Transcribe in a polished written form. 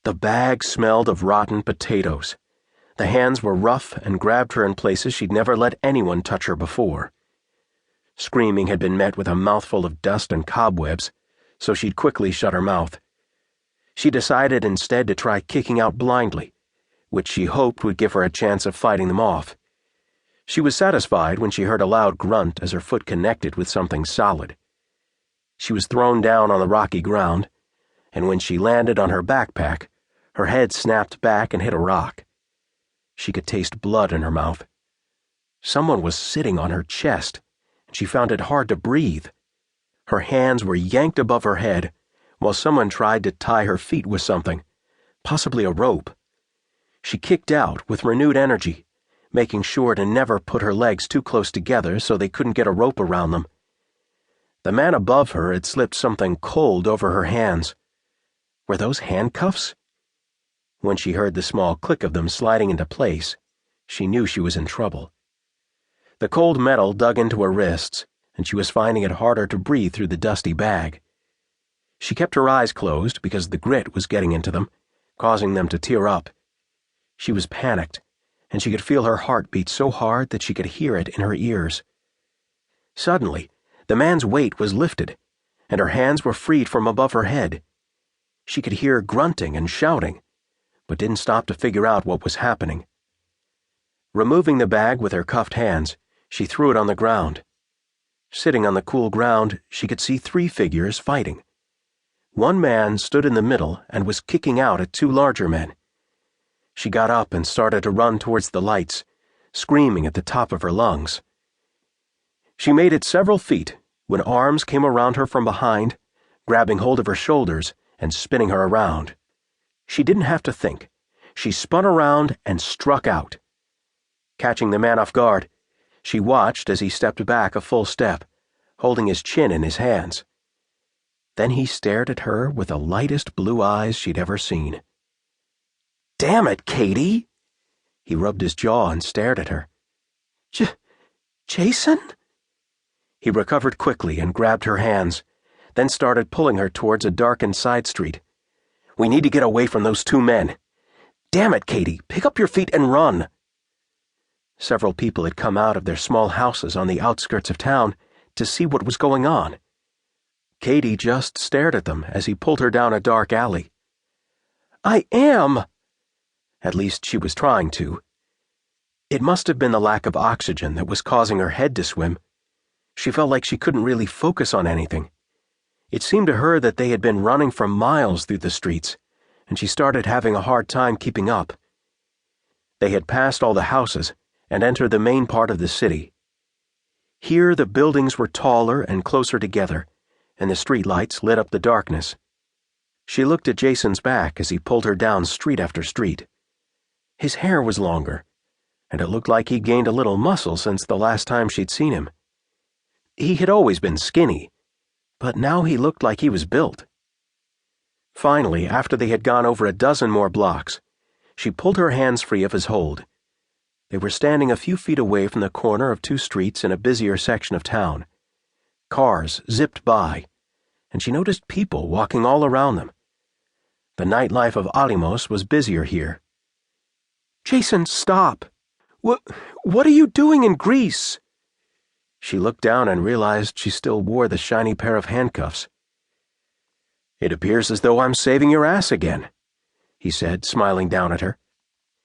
The bag smelled of rotten potatoes. The hands were rough and grabbed her in places she'd never let anyone touch her before. Screaming had been met with a mouthful of dust and cobwebs, so she'd quickly shut her mouth. She decided instead to try kicking out blindly, which she hoped would give her a chance of fighting them off. She was satisfied when she heard a loud grunt as her foot connected with something solid. She was thrown down on the rocky ground, and when she landed on her backpack, her head snapped back and hit a rock. She could taste blood in her mouth. Someone was sitting on her chest, and she found it hard to breathe. Her hands were yanked above her head, while someone tried to tie her feet with something, possibly a rope. She kicked out with renewed energy, making sure to never put her legs too close together so they couldn't get a rope around them. The man above her had slipped something cold over her hands. Were those handcuffs? When she heard the small click of them sliding into place, she knew she was in trouble. The cold metal dug into her wrists, and she was finding it harder to breathe through the dusty bag. She kept her eyes closed because the grit was getting into them, causing them to tear up. She was panicked, and she could feel her heart beat so hard that she could hear it in her ears. Suddenly, the man's weight was lifted, and her hands were freed from above her head. She could hear grunting and shouting, but didn't stop to figure out what was happening. Removing the bag with her cuffed hands, she threw it on the ground. Sitting on the cool ground, she could see 3 figures fighting. One man stood in the middle and was kicking out at 2 larger men. She got up and started to run towards the lights, screaming at the top of her lungs. She made it several feet when arms came around her from behind, grabbing hold of her shoulders and spinning her around. She didn't have to think. She spun around and struck out. Catching the man off guard, she watched as he stepped back a full step, holding his chin in his hands. Then he stared at her with the lightest blue eyes she'd ever seen. "Damn it, Katie!" He rubbed his jaw and stared at her. Jason? He recovered quickly and grabbed her hands, then started pulling her towards a darkened side street. "We need to get away from those 2 men. Damn it, Katie, pick up your feet and run." Several people had come out of their small houses on the outskirts of town to see what was going on. Katie just stared at them as he pulled her down a dark alley. "I am!" At least she was trying to. It must have been the lack of oxygen that was causing her head to swim. She felt like she couldn't really focus on anything. It seemed to her that they had been running for miles through the streets, and she started having a hard time keeping up. They had passed all the houses and entered the main part of the city. Here the buildings were taller and closer together, and the streetlights lit up the darkness. She looked at Jason's back as he pulled her down street after street. His hair was longer, and it looked like he'd gained a little muscle since the last time she'd seen him. He had always been skinny, but now he looked like he was built. Finally, after they had gone over a dozen more blocks, she pulled her hands free of his hold. They were standing a few feet away from the corner of 2 streets in a busier section of town. Cars zipped by, and she noticed people walking all around them. The nightlife of Alimos was busier here. "Jason, stop! What are you doing in Greece?" She looked down and realized she still wore the shiny pair of handcuffs. "It appears as though I'm saving your ass again," he said, smiling down at her.